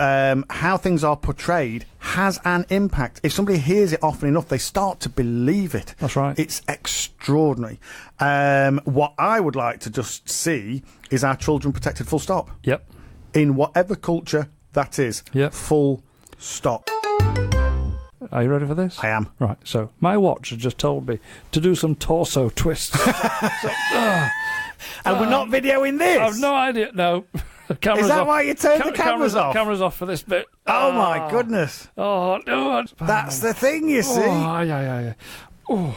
C: how things are portrayed has an impact. If somebody hears it often enough, they start to believe it.
A: That's right.
C: It's extraordinary. What I would like to just see is our children protected, full stop.
A: Yep.
C: In whatever culture that is.
A: Yep.
C: Full stop.
A: Are you ready for this?
C: I am.
A: Right, so my watch has just told me to do some torso twists. And
C: we're not videoing this?
A: I've no idea. No.
C: Is that why you turned the cameras off?
A: Cameras off for this bit.
C: Oh, my goodness.
A: Oh, no.
C: That's the thing, you see.
A: Oh, yeah. Oh.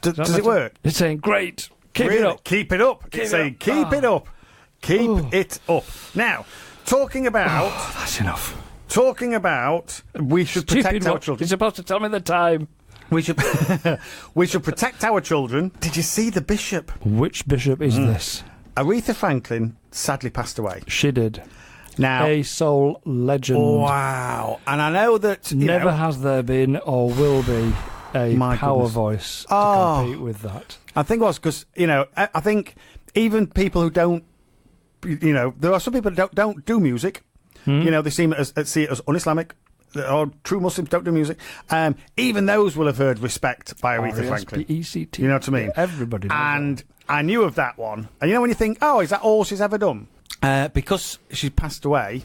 C: Does it work?
A: It's saying, great. Keep it up.
C: Keep it up. It's saying, keep it up. Keep it up. Now, talking about...
A: that's enough.
C: Talking about we should protect our children.
A: You're supposed to tell me the time.
C: We should protect our children. Did you see the bishop?
A: Which bishop is this?
C: Aretha Franklin sadly passed away.
A: She did.
C: Now,
A: a soul legend.
C: Wow. And I know that...
A: Never has there been or will be a power voice to compete with that.
C: I think it was because, you know, I think even people who don't, you know, there are some people that don't do music. You know, they see it as un-Islamic, or true Muslims don't do music. Even those will have heard Respect by Aretha Franklin.
A: R-E-S-P-E-C-T.
C: You know what I mean?
A: Yeah, everybody knows
C: And
A: that.
C: I knew of that one. And you know when you think, oh, is that all she's ever done? Because she's passed away,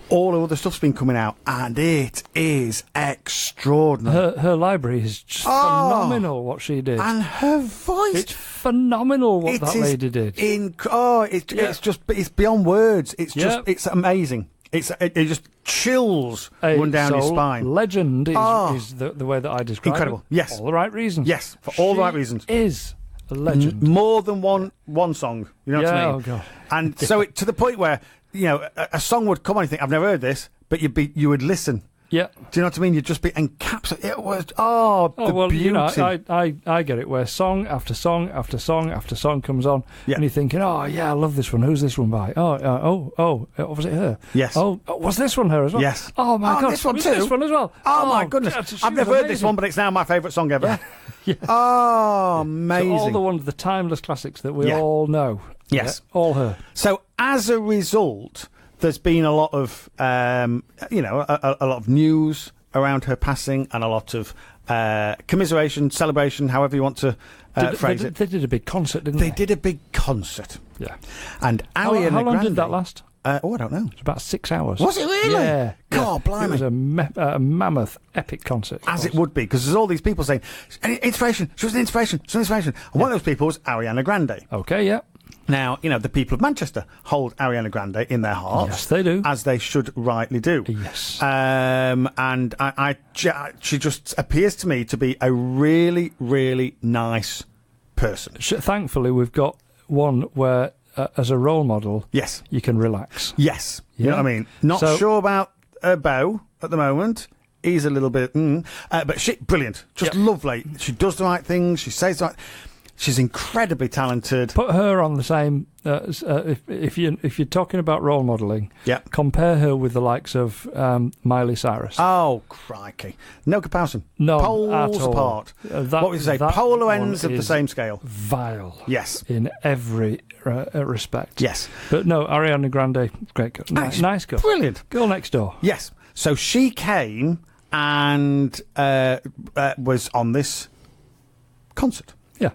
C: all the other stuff's been coming out, and it is extraordinary.
A: Her library is just phenomenal, what she did.
C: And her voice.
A: It's phenomenal what that lady did. It's beyond words. It's just, it's amazing.
C: It just chills run down your spine.
A: Legend is the way that I describe it.
C: Incredible. Yes.
A: For all the right reasons.
C: Yes, for all the right reasons.
A: Is a legend.
C: More than one song. You know what I mean?
A: Oh, God.
C: And so to the point where, you know, a song would come on and you think, I've never heard this, but you would listen.
A: Yeah.
C: Do you know what I mean? You'd just be encapsulated. It was, beauty.
A: You know, I get it, where song after song after song after song comes on, and you're thinking, oh, yeah, I love this one. Who's this one by? Was it her?
C: Yes.
A: Oh, was this one her as well?
C: Yes.
A: Oh, my God.
C: This one too?
A: This one as well?
C: Oh, my goodness. God, I've never heard this one, but it's now my favourite song ever.
A: Yeah.
C: Oh, amazing.
A: So all the ones, the timeless classics that we all know.
C: Yes.
A: Yeah, all her.
C: So as a result, there's been a lot of, a lot of news around her passing and a lot of commiseration, celebration, however you want to phrase it.
A: They did a big concert, didn't they?
C: They did a big concert.
A: Yeah.
C: And
A: How long did that last?
C: I don't know.
A: It was about 6 hours.
C: Was it really?
A: Yeah.
C: God, blimey.
A: It was a mammoth, epic concert.
C: As it would be, because there's all these people saying, inspiration, she was an inspiration, she was an inspiration. And one of those people was Ariana Grande.
A: Okay, yeah.
C: Now, you know, the people of Manchester hold Ariana Grande in their hearts.
A: Yes, they do.
C: As they should rightly do.
A: Yes.
C: And she just appears to me to be a really, really nice person.
A: Thankfully, we've got one where, as a role model,
C: yes,
A: you can relax.
C: Yes. You know what I mean? Not sure about Beau at the moment. He's a little bit... but she, brilliant. Just lovely. She does the right things. She says the right... She's incredibly talented.
A: Put her on the same. If you're talking about role modelling, compare her with the likes of Miley Cyrus.
C: Oh crikey! No comparison.
A: No,
C: poles apart. What would you say? Polar ends of the same scale.
A: Vile.
C: Yes.
A: In every respect.
C: Yes.
A: But no, Ariana Grande, great girl. Nice girl.
C: Brilliant.
A: Girl next door.
C: Yes. So she came and was on this concert.
A: Yeah.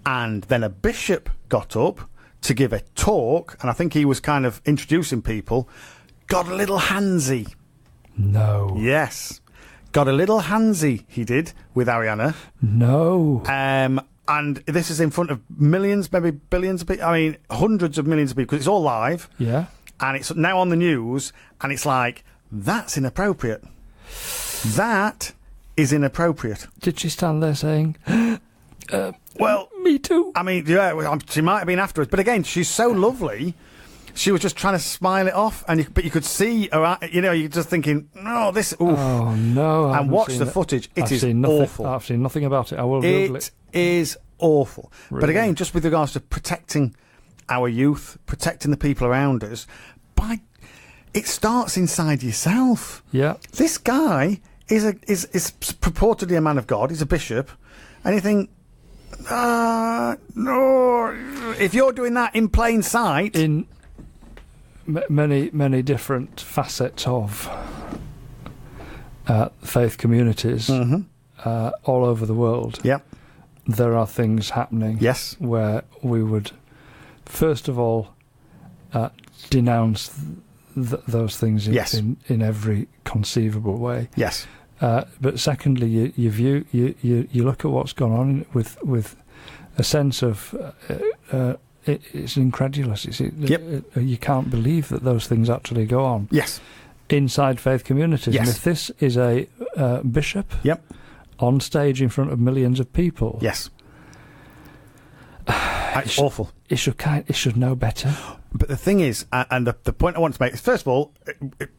C: And then a bishop got up to give a talk, and I think he was kind of introducing people. Got a little handsy.
A: No.
C: Yes. Got a little handsy, he did, with Ariana.
A: No.
C: And this is in front of millions, maybe billions of people. I mean, hundreds of millions of people, because it's all live.
A: Yeah.
C: And it's now on the news, and it's like, that's inappropriate. That is inappropriate.
A: Did she stand there saying,
C: well,
A: me too?
C: I mean, yeah, she might have been afterwards. But again, she's so lovely. She was just trying to smile it off, but you could see her, you're just thinking, no, this, oof.
A: Oh, no.
C: And watch the footage. It is awful.
A: I've seen nothing about it. I will Google it.
C: It is awful.
A: Really?
C: But again, just with regards to protecting our youth, protecting the people around us, it starts inside yourself.
A: Yeah.
C: This guy is purportedly a man of God. He's a bishop. And you think, no, if you're doing that in plain sight...
A: In many different facets of faith communities all over the world,
C: yep,
A: there are things happening,
C: yes,
A: where we would first of all denounce those things in every conceivable way.
C: Yes.
A: But secondly, you look at what's gone on with a sense of it's incredulous. You can't believe that those things actually go on.
C: Yes.
A: Inside faith communities.
C: Yes.
A: And if this is a bishop,
C: yep,
A: on stage in front of millions of people,
C: yes, it's awful.
A: It should know better.
C: But the thing is, and the point I want to make is, first of all,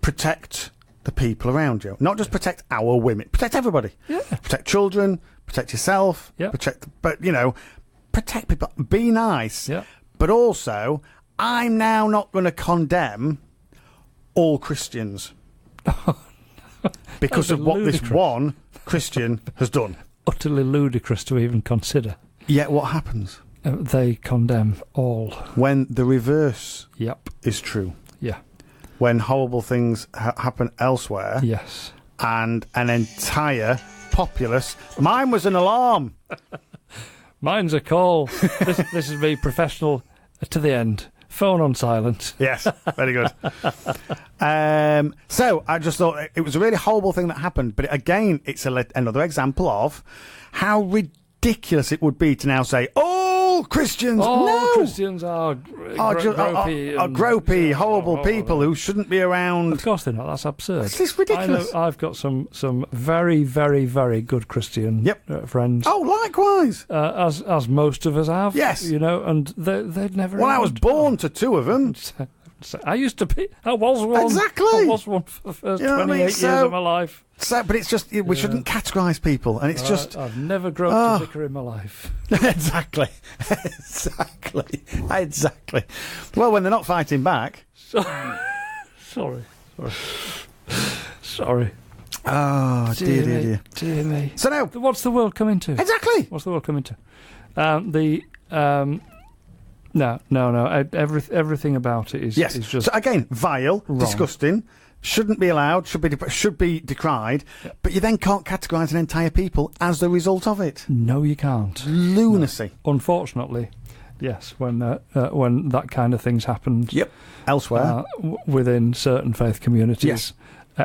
C: protect the people around you. Not just protect our women. Protect everybody.
A: Yeah.
C: Protect children. Protect yourself.
A: Yeah.
C: Protect people. Be nice.
A: Yeah.
C: But also, I'm now not going to condemn all Christians because of what this one Christian has done.
A: Utterly ludicrous to even consider.
C: Yet what happens?
A: They condemn all.
C: When the reverse is true.
A: Yeah.
C: When horrible things happen elsewhere.
A: Yes.
C: And an entire populace. Mine was an alarm.
A: Mine's a call. This is me, professional to the end. Phone on silent.
C: Yes, very good. So I just thought it was a really horrible thing that happened. But again, it's another example of how ridiculous it would be to now say, all Christians,
A: Christians are
C: gropey, horrible people who shouldn't be around.
A: Of course they're not. That's absurd.
C: It's ridiculous.
A: I've got some very, very, very good Christian friends.
C: Oh, likewise.
A: As most of us have.
C: Yes.
A: And they'd never...
C: Well, I was born to two of them.
A: I used to be. I was one.
C: Exactly.
A: I was one for the first 28 years of my life.
C: But it's just, we shouldn't categorise people. And it's just...
A: I've never groped a vicar in my life.
C: Exactly. Well, when they're not fighting back...
A: Sorry.
C: Oh, dear.
A: Dear me.
C: So now...
A: What's the world coming to?
C: Exactly.
A: What's the world coming to? No. Everything about it is just...
C: So again, vile,
A: wrong.
C: Disgusting, shouldn't be allowed, should be decried, but you then can't categorise an entire people as the result of it.
A: No, you can't.
C: Lunacy.
A: No. Unfortunately, yes, when that kind of thing's happened...
C: Yep. Elsewhere.
A: Within certain faith communities...
C: Yes.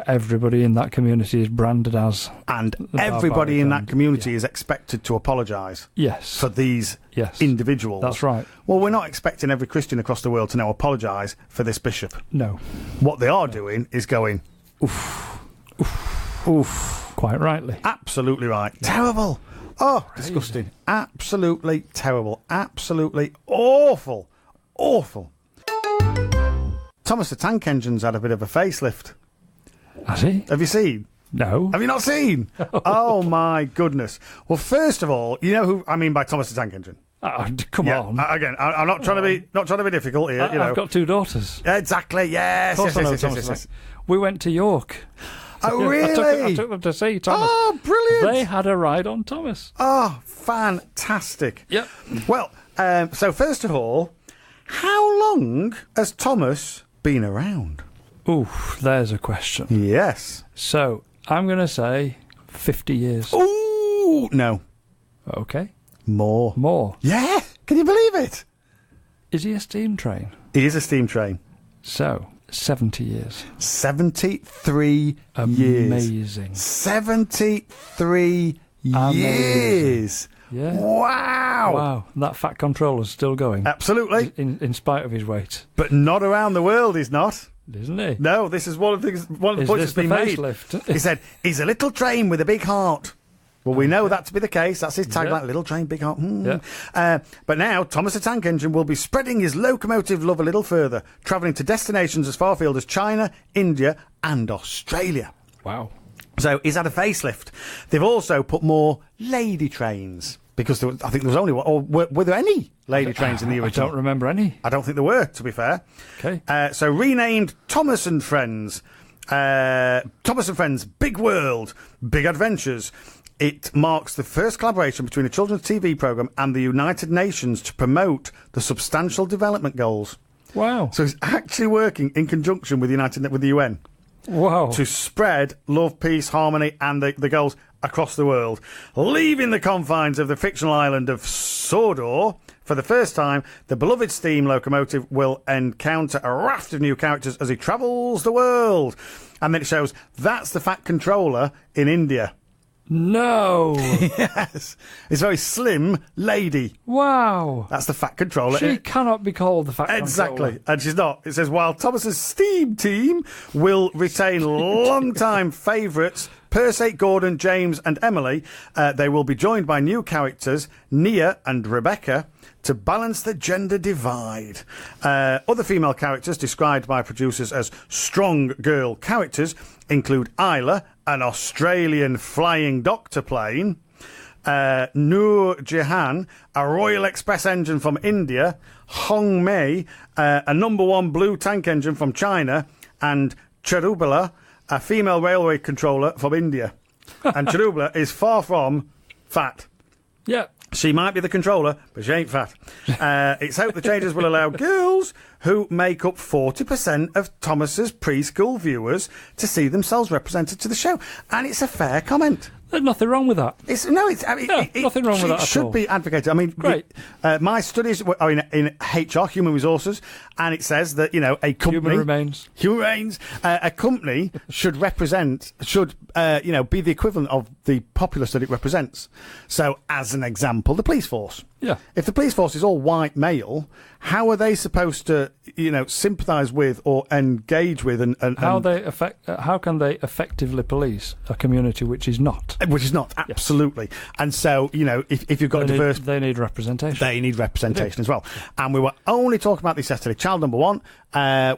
A: Everybody in that community is branded as...
C: And everybody in that community is expected to apologise for these individuals.
A: That's right.
C: Well, we're not expecting every Christian across the world to now apologise for this bishop.
A: No.
C: What they are doing is going, oof.
A: Quite rightly.
C: Absolutely right. Yeah. Terrible. Oh, crazy. Disgusting. Absolutely terrible. Absolutely awful. Thomas the Tank Engine's had a bit of a facelift.
A: Has he?
C: Have you seen?
A: No.
C: Have you not seen? Oh, my goodness. Well, first of all, you know who I mean by Thomas the Tank Engine?
A: Come on.
C: Again, I'm not trying to be difficult here.
A: I've got two daughters.
C: Exactly. Yes. Yes.
A: We went to York.
C: Oh, really?
A: I took them to see Thomas.
C: Oh, brilliant.
A: They had a ride on Thomas.
C: Oh, fantastic.
A: Yep.
C: Well, so first of all, how long has Thomas been around?
A: Ooh, there's a question.
C: Yes.
A: So, I'm going to say 50 years.
C: Ooh, no.
A: Okay.
C: More. Yeah. Can you believe it?
A: Is he a steam train?
C: He is a steam train.
A: So, 70 years.
C: 73
A: Amazing.
C: years. 73 years.
A: Yeah.
C: Wow.
A: Wow. That fat controller's still going.
C: Absolutely.
A: In spite of his weight.
C: But not around the world, he's not.
A: Isn't he?
C: No, this is one of the
A: Is
C: points
A: this
C: that's been
A: the
C: made.
A: facelift?
C: He said, he's a little train with a big heart. Well, we know that to be the case. That's his tagline, little train, big heart. But now, Thomas the Tank Engine will be spreading his locomotive love a little further, travelling to destinations as far afield as China, India and Australia.
A: Wow.
C: So he's had a facelift. They've also put more lady trains, because I think there was only one, or were there any lady trains in the original?
A: I don't remember any.
C: I don't think there were, to be fair.
A: Okay.
C: So renamed Thomas and Friends. Thomas and Friends, Big World, Big Adventures. It marks the first collaboration between a children's TV programme and the United Nations to promote the Substantial Development Goals.
A: Wow.
C: So it's actually working in conjunction with the UN.
A: Wow.
C: To spread love, peace, harmony and the goals across the world. Leaving the confines of the fictional island of Sodor, for the first time, the beloved steam locomotive will encounter a raft of new characters as he travels the world. And then it shows that's the Fat Controller in India.
A: No.
C: Yes. It's a very slim lady.
A: Wow.
C: That's the Fat Controller.
A: She cannot be called the Fat Controller.
C: Exactly. And she's not. It says, while Thomas's steam team will retain long-time favourites Percy, Gordon, James and Emily, they will be joined by new characters, Nia and Rebecca, to balance the gender divide. Other female characters described by producers as strong girl characters include Isla, an Australian flying doctor plane, Noor Jahan, a Royal Express engine from India, Hong Mei, a number 1 blue tank engine from China, and Cherubala, a female railway controller from India. And Cherubala is far from fat.
A: Yeah.
C: She might be the controller, but she ain't fat. It's hoped the changes will allow girls who make up 40% of Thomas's preschool viewers to see themselves represented to the show. And it's a fair comment.
A: There's nothing wrong with that.
C: Nothing
A: wrong with that at all.
C: It should be advocated. I mean,
A: great.
C: My studies are in HR, human resources, and it says that, a company...
A: Human remains.
C: A company should be the equivalent of the populace that it represents. So, as an example, the police force.
A: Yeah.
C: If the police force is all white male, how are they supposed to, sympathise with or engage with and
A: how can they effectively police a community which is not?
C: Which is not, absolutely. Yes. And so, if you've got
A: they need representation.
C: They need representation as well. And we were only talking about this yesterday. Child number 1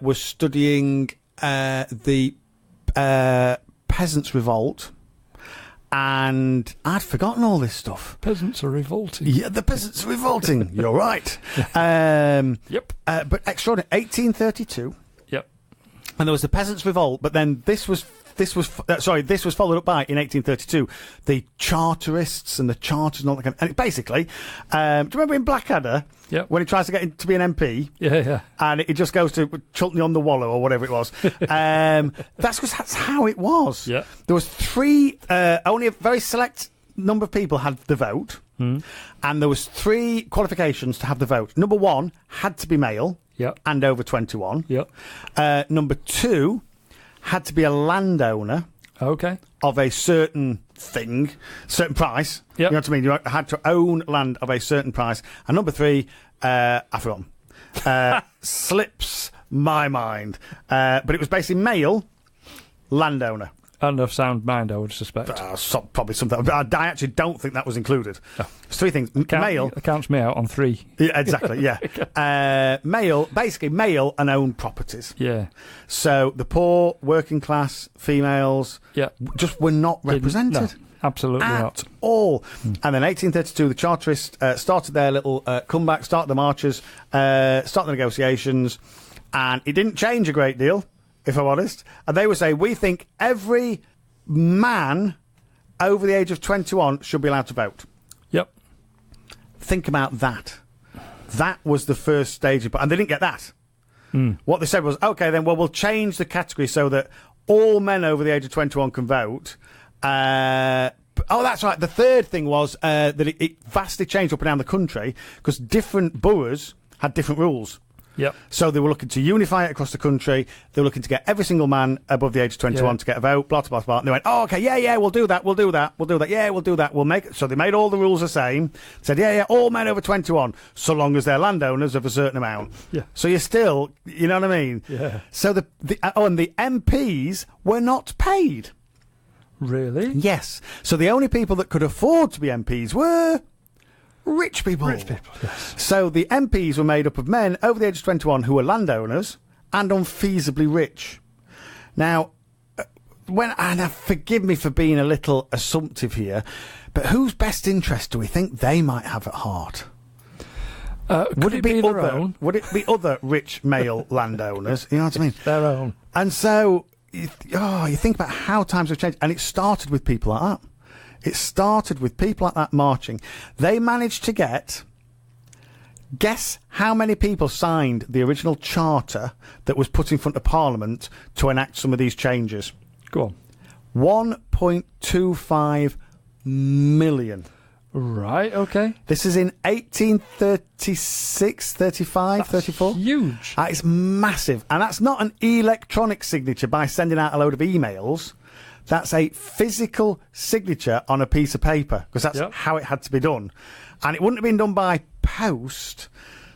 C: was studying the Peasants' Revolt. And I'd forgotten all this stuff.
A: Peasants are revolting.
C: Yeah, the peasants are revolting. You're right.
A: Yep.
C: But extraordinary. 1832.
A: Yep.
C: And there was the Peasants' Revolt, but then this was followed up by, in 1832, the Charterists and the Charters and all that kind of... And basically, do you remember in Blackadder, when he tries to get to be an MP?
A: Yeah.
C: And it just goes to Chultney on the Wallow or whatever it was. That's how it was.
A: Yeah.
C: There was only a very select number of people had the vote, and there was 3 qualifications to have the vote. Number 1 had to be male and over 21. Number 2... had to be a landowner of a certain thing, certain price. You know what I mean? You had to own land of a certain price. And number 3, I forgot. Slips my mind. But it was basically male, landowner.
A: And of sound mind, I would suspect.
C: Probably something. I actually don't think that was included.
A: Oh.
C: It's 3 things. Male.
A: It counts me out on 3.
C: Yeah, exactly, yeah. Basically male and owned properties.
A: Yeah.
C: So the poor, working class, females just were not represented.
A: No, absolutely
C: at all. And then 1832, the Charterists started their little comeback, started the marches, started the negotiations, and it didn't change a great deal, if I'm honest. And they would say, we think every man over the age of 21 should be allowed to vote.
A: Yep.
C: Think about that. That was the first stage. And they didn't get that. What they said was, OK, then, we'll change the category so that all men over the age of 21 can vote. That's right. The third thing was that it vastly changed up and down the country because different boroughs had different rules.
A: Yep.
C: So they were looking to unify it across the country. They were looking to get every single man above the age of 21 to get a vote, blah, blah, blah. And they went, oh, okay, yeah, we'll do that, we'll do that, yeah, we'll do that, we'll make it. So they made all the rules the same, said, yeah, all men over 21, so long as they're landowners of a certain amount.
A: Yeah.
C: So you're still, you know what I mean?
A: Yeah.
C: So and the MPs were not paid.
A: Really?
C: Yes. So the only people that could afford to be MPs were rich people.
A: Rich people, yes.
C: So the MPs were made up of men over the age of 21 who were landowners and unfeasibly rich. Now, now forgive me for being a little assumptive here, but whose best interest do we think they might have at heart?
A: Would it be their own?
C: Would it be other rich male landowners? You know what I mean?
A: Their own.
C: And so, you think about how times have changed, and it started with people like that. It started with people like that marching. They managed to get... Guess how many people signed the original charter that was put in front of Parliament to enact some of these changes?
A: Go on.
C: 1.25 million.
A: Right, okay.
C: This is in 1836, 35,
A: That's
C: 34.
A: Huge.
C: That is massive. And that's not an electronic signature by sending out a load of emails. That's a physical signature on a piece of paper, because that's how it had to be done. And it wouldn't have been done by post.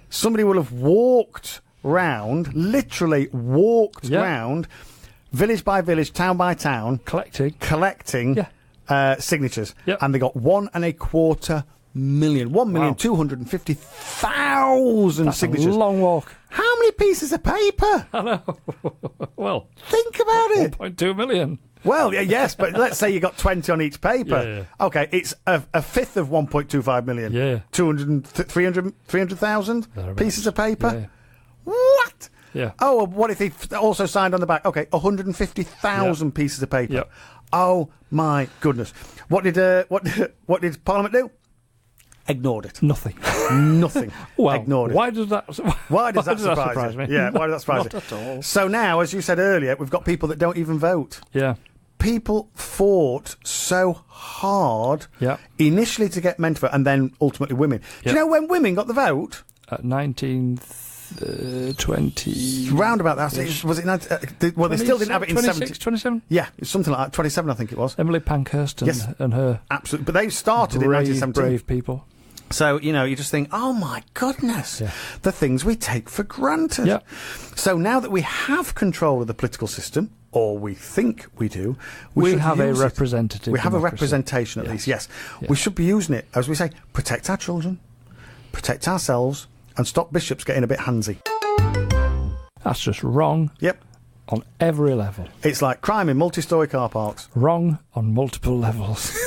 C: Somebody will have walked round, literally walked round, village by village, town by town, collecting signatures.
A: Yep.
C: And they got 1.25 million. 1,250,000 signatures.
A: A long walk.
C: How many pieces of paper?
A: I know. Well,
C: think about it.
A: 1.2 million.
C: Well, yes, but let's say you got 20 on each paper.
A: Yeah.
C: Okay, it's a fifth of 1.25 million.
A: Yeah.
C: 300,000 pieces of paper.
A: Yeah.
C: What?
A: Yeah.
C: Oh, what if they also signed on the back? Okay, 150,000 pieces of paper.
A: Yep.
C: Oh my goodness! What did Parliament do? Ignored it.
A: Nothing.
C: Nothing.
A: Well,
C: ignored it.
A: Why does that surprise
C: me?
A: me?
C: Yeah, why does that surprise
A: Not
C: you?
A: at all.
C: So now, as you said earlier, we've got people that don't even vote.
A: Yeah.
C: People fought so hard initially to get men to vote, and then ultimately women. Do you know when women got the vote?
A: 1920.
C: Round about that. Was it? Well, they still didn't have it in
A: 26, 27?
C: Yeah, it's something like that. 27, I think it was.
A: Emily Pankhurst and her.
C: Absolutely. But they started in 1917.
A: Brave people.
C: So, you just think, oh my goodness, the things we take for granted.
A: Yeah.
C: So now that we have control of the political system, or we think we do,
A: we have a
C: use it.
A: representative.
C: We have a
A: democracy.
C: representation at least, yes. We should be using it, as we say, protect our children, protect ourselves, and stop bishops getting a bit handsy.
A: That's just wrong.
C: Yep.
A: On every level.
C: It's like crime in multi-storey car parks.
A: Wrong on multiple levels.